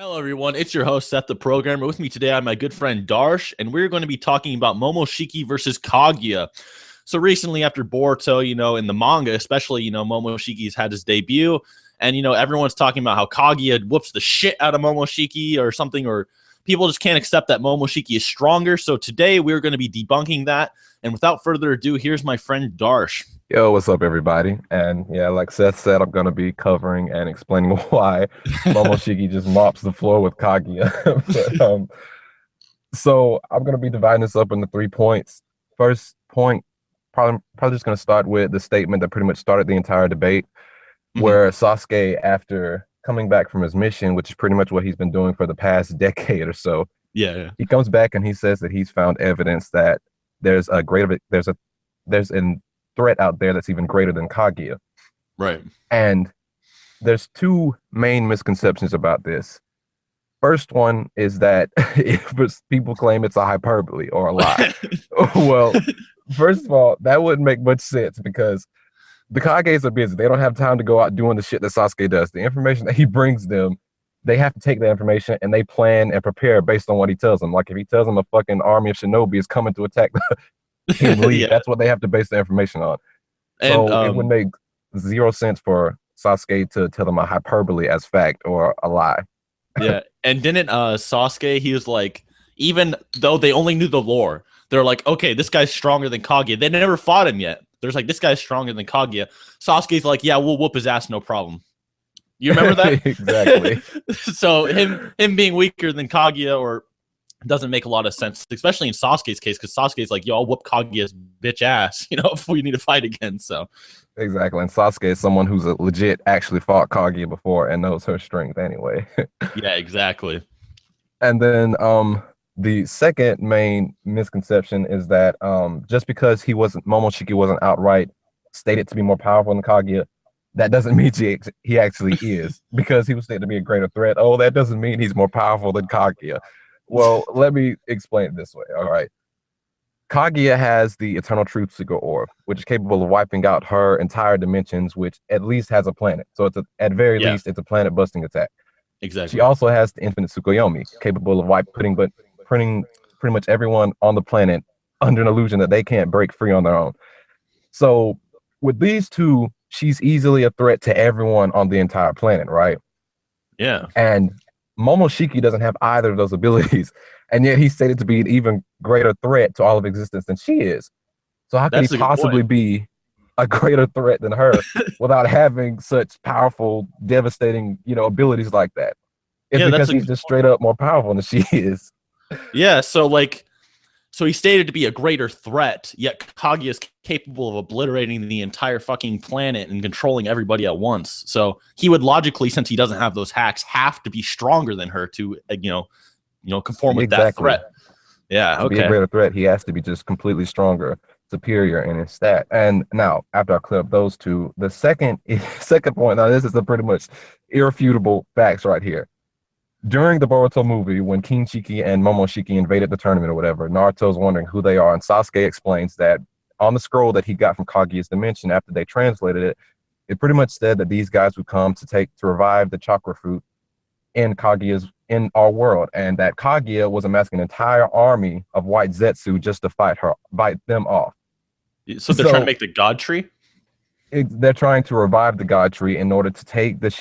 Hello, everyone. It's your host, Seth the Programmer. With me today, I have my good friend Darsh, and we're going to be talking about Momoshiki versus Kaguya. So recently, after Boruto, in the manga, especially, Momoshiki's had his debut, and, everyone's talking about how Kaguya whoops the shit out of Momoshiki or something, or people just can't accept that Momoshiki is stronger. So today, we're going to be debunking that. And without further ado, here's my friend Darsh. Yo, what's up, everybody? And yeah, like Seth said, I'm going to be covering and explaining why Momoshiki just mops the floor with Kaguya. So I'm going to be dividing this up into 3 points. First point, probably just going to start with the statement that pretty much started the entire debate, where Sasuke, after coming back from his mission, which is pretty much what he's been doing for the past decade or so, Yeah. he comes back and he says that he's found evidence that there's a threat out there that's even greater than Kaguya. Right. And there's two main misconceptions about this. First one is that people claim it's a hyperbole or a lie. Well, first of all, that wouldn't make much sense because the Kages are busy. They don't have time to go out doing the shit that Sasuke does. The information that he brings them, they have to take the information and they plan and prepare based on what he tells them. Like if he tells them a fucking army of shinobi is coming to attack him, leave, Yeah. that's what they have to base the information on. And So it would make zero sense for Sasuke to tell them a hyperbole as fact or a lie. yeah, and didn't Sasuke? He was like, even though they only knew the lore, they're like, okay, this guy's stronger than Kaguya. They never fought him yet. There's like, this guy's stronger than Kaguya. Sasuke's like, yeah, we'll whoop his ass, no problem. You remember that? Exactly. So him being weaker than Kaguya or doesn't make a lot of sense, especially in Sasuke's case, because Sasuke's like, yo, I'll whoop Kaguya's bitch ass, if we need to fight again. So Exactly. And Sasuke is someone who's a legit actually fought Kaguya before and knows her strength anyway. yeah, exactly. And then the second main misconception is that just because Momoshiki wasn't outright stated to be more powerful than Kaguya, that doesn't mean he actually is, because he was stated to be a greater threat. Oh, that doesn't mean he's more powerful than Kaguya. Well, let me explain it this way. All right. Kaguya has the Eternal Truth Seeker Orb, which is capable of wiping out her entire dimensions, which at least has a planet. So at very least, it's a planet busting attack. She Exactly. also has the Infinite Tsukuyomi, capable of putting pretty much everyone on the planet under an illusion that they can't break free on their own. So with these two, she's easily a threat to everyone on the entire planet, right? Yeah. And Momoshiki doesn't have either of those abilities, and yet he's stated to be an even greater threat to all of existence than she is. So how could That's he a good possibly point. be a greater threat than her without having such powerful, devastating, abilities like that? It's Yeah, because he's just straight up more powerful than she is. yeah, so he's stated to be a greater threat, yet Kage is capable of obliterating the entire fucking planet and controlling everybody at once. So he would logically, since he doesn't have those hacks, have to be stronger than her to, conform with that Exactly. thret. Yeah, To be a okay. greater threat, he has to be just completely stronger, superior in his stat. And now, after I clear up those two, the second second point. Now, this is the pretty much irrefutable facts right here. During the Boruto movie, when Kinshiki and Momoshiki invaded the tournament or whatever, Naruto's wondering who they are, and Sasuke explains that on the scroll that he got from Kaguya's dimension after they translated it, it pretty much said that these guys would come to revive the chakra fruit in our world, and that Kaguya was amassing an entire army of white Zetsu just to fight them off. So they're trying to So make the god tree? they're trying to revive the god tree in order to take the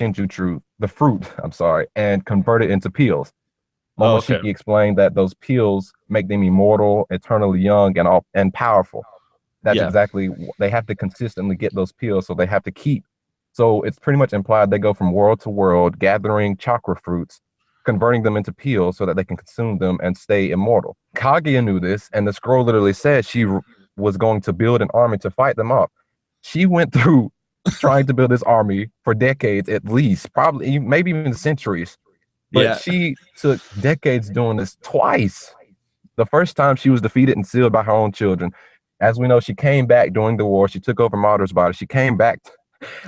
fruit, I'm sorry, and convert it into peels. Oh, okay. Momoshiki explained that those peels make them immortal, eternally young, and powerful. That's Yeah. exactly, they have to consistently get those peels, so they have to keep. So it's pretty much implied they go from world to world, gathering chakra fruits, converting them into peels so that they can consume them and stay immortal. Kaguya knew this, and the scroll literally said she was going to build an army to fight them off. She went through trying to build this army for decades at least, probably maybe even centuries. But Yeah. she took decades doing this twice. The first time she was defeated and sealed by her own children. As we know, she came back during the war. She took over Madara's body. She came back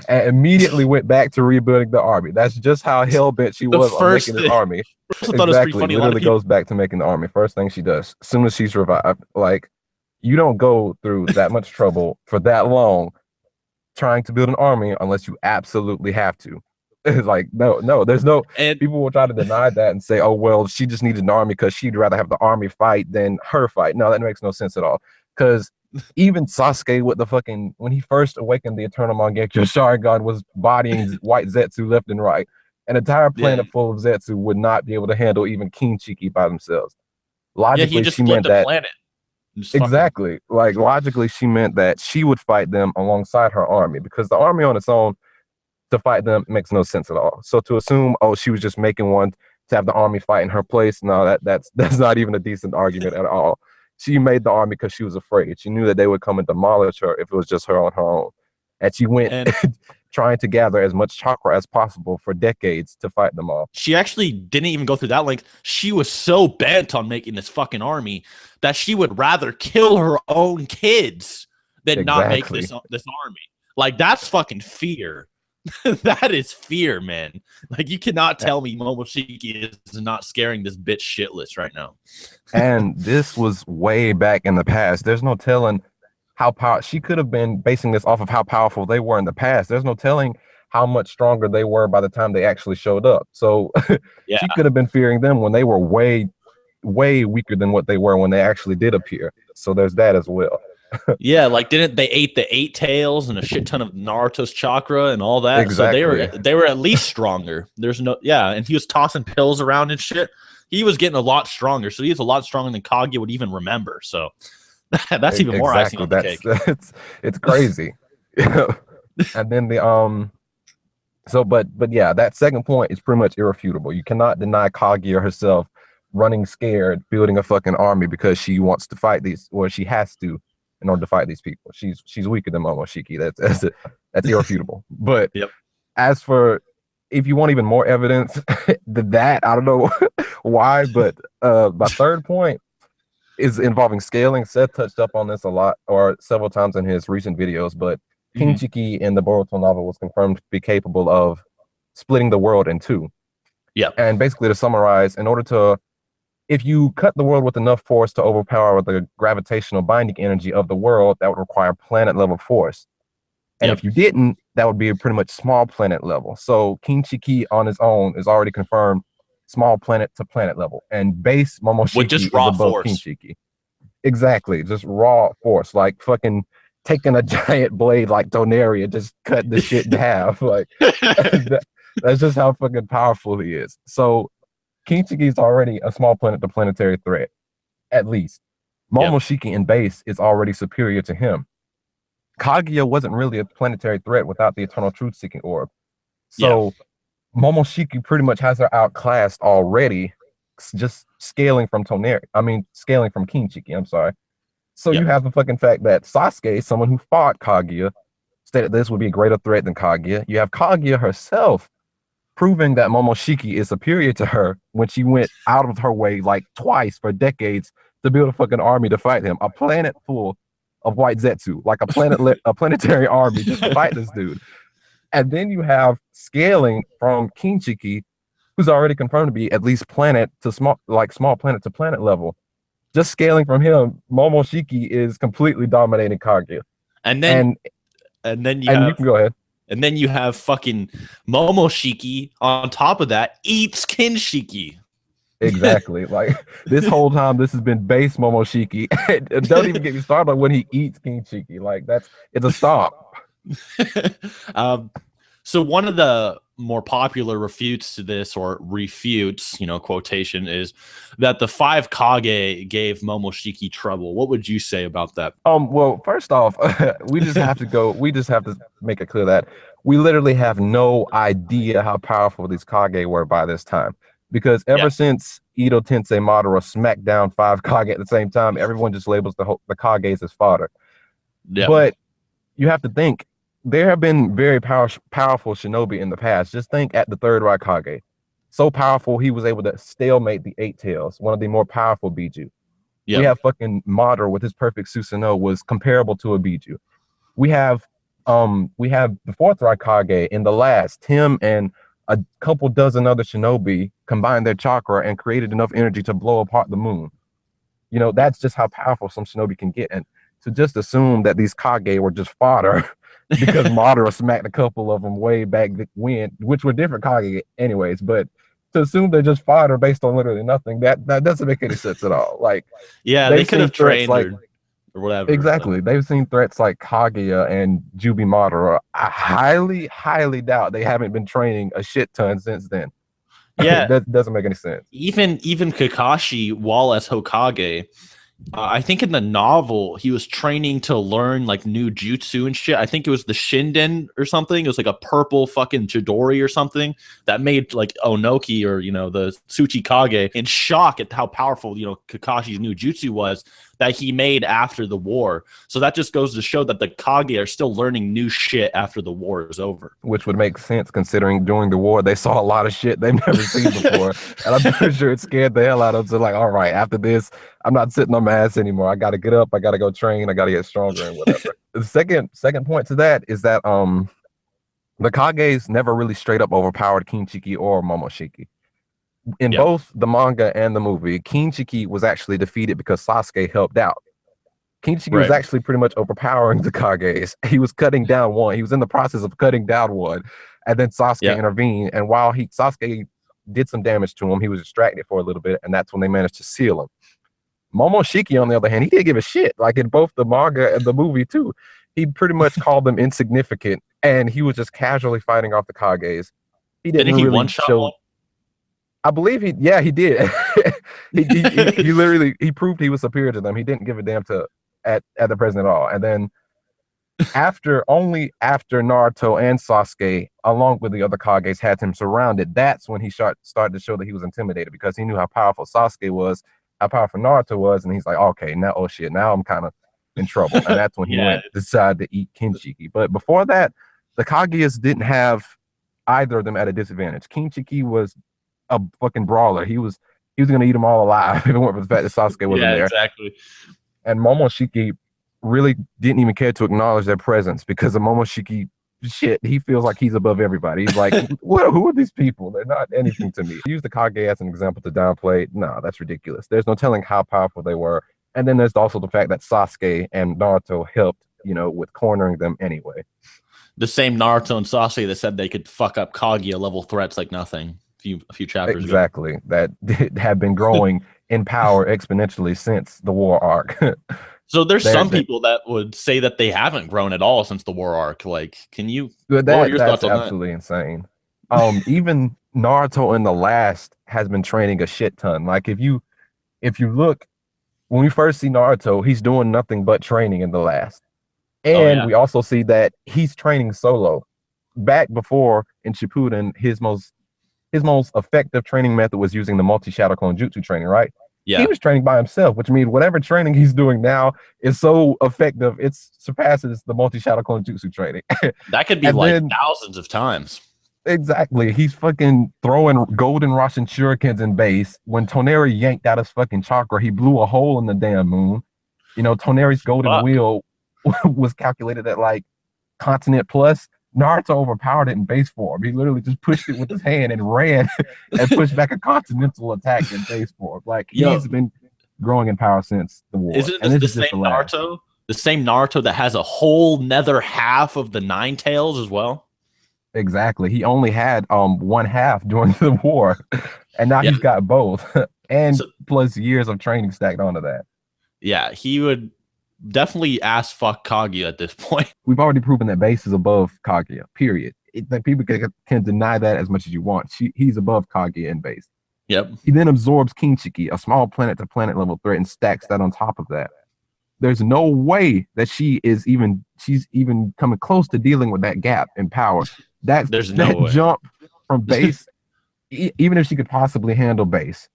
and immediately went back to rebuilding the army. That's just how hell-bent she The was on first making this thing, army. I thought it was pretty Exactly. funny. A lot of Literally people, goes back to making the army. First thing she does, as soon as she's revived. Like, you don't go through that much trouble for that long trying to build an army unless you absolutely have to. It's like, no, there's no, And people will try to deny that and say, oh, well, she just needed an army because she'd rather have the army fight than her fight. No, that makes no sense at all. Because even Sasuke with the fucking, when he first awakened the Eternal Mangekyo Sharingan was bodying white Zetsu left and right. An entire yeah, planet full of Zetsu would not be able to handle even Kinshiki by themselves. yeah, he Logically, just she split meant the that, planet. And just fucking exactly. Like, logically, she meant that she would fight them alongside her army because the army on its own to fight them makes no sense at all. So to assume, oh, she was just making one to have the army fight in her place, no, that's not even a decent argument at all. She made the army because she was afraid. She knew that they would come and demolish her if it was just her on her own. And she went and trying to gather as much chakra as possible for decades to fight them all. she actually didn't even go through that length. She was so bent on making this fucking army that she would rather kill her own kids than not make Exactly. this army. Like that's fucking fear. That is fear, man. Like you cannot tell me Momoshiki is not scaring this bitch shitless right now. And this was way back in the past. There's no telling how power she could have been basing this off of how powerful they were in the past. There's no telling how much stronger they were by the time they actually showed up. So Yeah. she could have been fearing them when they were way, way weaker than what they were when they actually did appear. So there's that as well. Yeah, like didn't they ate the 8 tails and a shit ton of Naruto's chakra and all that? So Exactly. they were at least stronger. There's no and he was tossing pills around and shit. He was getting a lot stronger. So he's a lot stronger than Kaguya would even remember. So that's even more icing on the cake. It's crazy. And then but yeah, that second point is pretty much irrefutable. You cannot deny Kaguya herself running scared, building a fucking army because she wants to fight these, or she has to in order to fight these people. She's weaker than Momoshiki. That's irrefutable. But Yep. as for if you want even more evidence, that I don't know why, but my third point is involving scaling. Seth touched up on this a lot or several times in his recent videos, but Kinshiki in the Boruto novel was confirmed to be capable of splitting the world in two. Yeah. And basically, to summarize, if you cut the world with enough force to overpower the gravitational binding energy of the world, that would require planet level force. And if you didn't, that would be a pretty much small planet level. So Kinshiki on his own is already confirmed small planet to planet level. And base Momoshiki with just is raw above force. Kinshiki. Exactly. Just raw force. Like fucking taking a giant blade like Donaria, just cut the shit in half. Like that's just how fucking powerful he is. So Kinshiki is already a small planet to planetary threat, at least. Momoshiki in base is already superior to him. Kaguya wasn't really a planetary threat without the Eternal Truth-Seeking Orb. So Momoshiki pretty much has her outclassed already, just scaling from Kinshiki, I'm sorry. So you have the fucking fact that Sasuke, someone who fought Kaguya, stated this would be a greater threat than Kaguya. You have Kaguya herself proving that Momoshiki is superior to her when she went out of her way like twice for decades to build a fucking army to fight him. A planet full of white Zetsu, like a planetary army just to fight this dude. And then you have scaling from Kinshiki, who's already confirmed to be at least small planet to planet level. Just scaling from him, Momoshiki is completely dominating Kaguya. And then you can go ahead. And then you have fucking Momoshiki on top of that eats Kinshiki. Exactly. Like this whole time, this has been base Momoshiki. And don't even get me started on when he eats Kinshiki. Like it's a stomp. So one of the more popular refutes to this, or refutes, quotation, is that the 5 Kage gave Momoshiki trouble. What would you say about that? Well, first off, we just have to make it clear that we literally have no idea how powerful these Kage were by this time. Because ever since Ito Tensei Madara smacked down 5 Kage at the same time, everyone just labels the Kages as fodder. Yeah. But you have to think, there have been very powerful shinobi in the past. Just think at the 3rd Raikage. So powerful, he was able to stalemate the 8 Tails, one of the more powerful Biju. Yep. We have fucking Madara with his perfect Susanoo was comparable to a Biju. We have the 4th Raikage in the last. Him and a couple dozen other shinobi combined their chakra and created enough energy to blow apart the moon. That's just how powerful some shinobi can get. And to just assume that these Kage were just fodder because Madara smacked a couple of them way back when, which were different Kage anyways. But to assume they just fought her based on literally nothing, that doesn't make any sense at all. Like Yeah, they they've could seen have threats trained like her or whatever. So exactly. They've seen threats like Kaguya and Jubi Madara. I highly, highly doubt they haven't been training a shit ton since then. yeah, That doesn't make any sense. even Kakashi, while as Hokage, I think in the novel he was training to learn like new jutsu and shit. I think it was the Shinden or something. It was like a purple fucking Chidori or something that made like Onoki or the Tsuchi Kage in shock at how powerful Kakashi's new jutsu was that he made after the war. So that just goes to show that the Kage are still learning new shit after the war is over. Which would make sense considering during the war they saw a lot of shit they've never seen before. And I'm pretty sure it scared the hell out of them. So like, all right, after this, I'm not sitting on my ass anymore. I gotta get up, I gotta go train, I gotta get stronger and whatever. The second point to that is that the Kages never really straight up overpowered Kinshiki or Momoshiki. In Yeah, both the manga and the movie, Kinshiki was actually defeated because Sasuke helped out. Kinshiki was right. actually pretty much overpowering the Kages. He was cutting down one. He was in the process of cutting down one, and then Sasuke Yeah, intervened. And while Sasuke did some damage to him, he was distracted for a little bit, and that's when they managed to seal him. Momoshiki, on the other hand, he didn't give a shit. Like in both the manga and the movie too, he pretty much called them insignificant, and he was just casually fighting off the Kages. He didn't didn't he one really shot show. one? I believe he did. He literally he proved he was superior to them. He didn't give a damn to at the present at all. And then only after Naruto and Sasuke, along with the other Kages, had him surrounded, that's when he started to show that he was intimidated because he knew how powerful Sasuke was, how powerful Naruto was, and he's like, okay, now oh shit, now I'm kind of in trouble. And that's when he Yeah, decided to eat Kinshiki. But before that, the Kaguya's didn't have either of them at a disadvantage. Kinshiki was a fucking brawler. He was gonna eat them all alive if it weren't for the fact that Sasuke wasn't yeah, there. exactly. And Momoshiki really didn't even care to acknowledge their presence because of Momoshiki shit. He feels like he's above everybody. He's like, who are these people? They're not anything to me. Use the Kage as an example to downplay. No, that's ridiculous. There's no telling how powerful they were. And then there's also the fact that Sasuke and Naruto helped, with cornering them anyway. The same Naruto and Sasuke that said they could fuck up Kaguya level threats like nothing a few chapters ago. Exactly. That have been growing in power exponentially since the war arc. So there's some They people that would say that they haven't grown at all since the war arc. Like, But what are your that's thoughts on that? absolutely insane. Even Naruto in the last has been training a shit ton. Like if you look when we first see Naruto, he's doing nothing but training in the last. Oh And yeah, we also see that he's training solo. Back before in Shippuden, his most effective training method was using the multi-shadow clone jutsu training, right? He yeah. was training by himself, which means whatever training he's doing now is so effective, it surpasses the multi-shadow clone jutsu training. That could be And like then thousands of times. exactly. He's fucking throwing golden Russian shurikens in base. When Toneri yanked out his fucking chakra, he blew a hole in the damn moon. Toneri's golden Fuck. wheel was calculated at like continent plus. Naruto overpowered it in base form. He literally just pushed it with his hand and ran and pushed back a continental attack in base form. Like Yo, he's been growing in power since the war. isn't And this this the is just same the last. Naruto? The same Naruto that has a whole nether half of the Nine Tails as well? Exactly. He only had one half during the war. And now Yeah. he's got both. And So plus years of training stacked onto that. yeah, he would definitely ass fuck Kaguya at this point. We've already proven that base is above Kaguya, period. That people can deny that as much as you want. He's above Kaguya in base. Yep. He then absorbs Kinshiki, a small planet to planet level threat, and stacks that on top of that. There's no way that she's even coming close to dealing with that gap in power. There's no That way. jump from base, even if she could possibly handle base,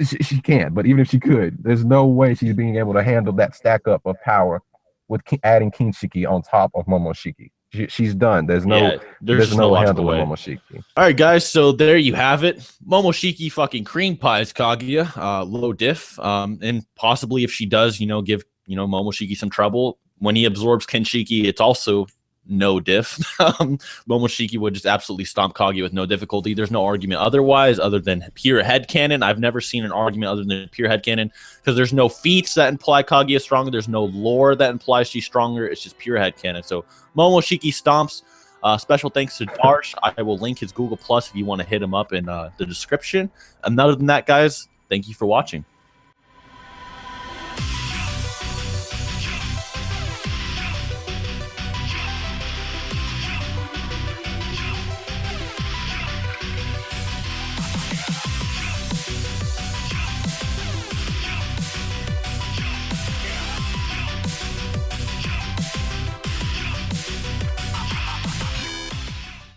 she can't. But even if she could, there's no way she's being able to handle that stack up of power with adding Kinshiki on top of Momoshiki. She's done. There's Yeah, there's just no no logical handling way. Momoshiki. All right, guys. So there you have it. Momoshiki fucking cream pies Kaguya, low diff. And possibly if she does, give Momoshiki some trouble when he absorbs Kinshiki, it's also no diff. Momoshiki would just absolutely stomp Kage with no difficulty. There's no argument otherwise, other than pure headcanon. I've never seen an argument other than pure headcanon, because there's no feats that imply Kage is stronger. There's no lore that implies she's stronger. It's just pure headcanon. So Momoshiki stomps. Special thanks to Darshe. I will link his Google Plus if you want to hit him up in the description. And other than that, guys, thank you for watching.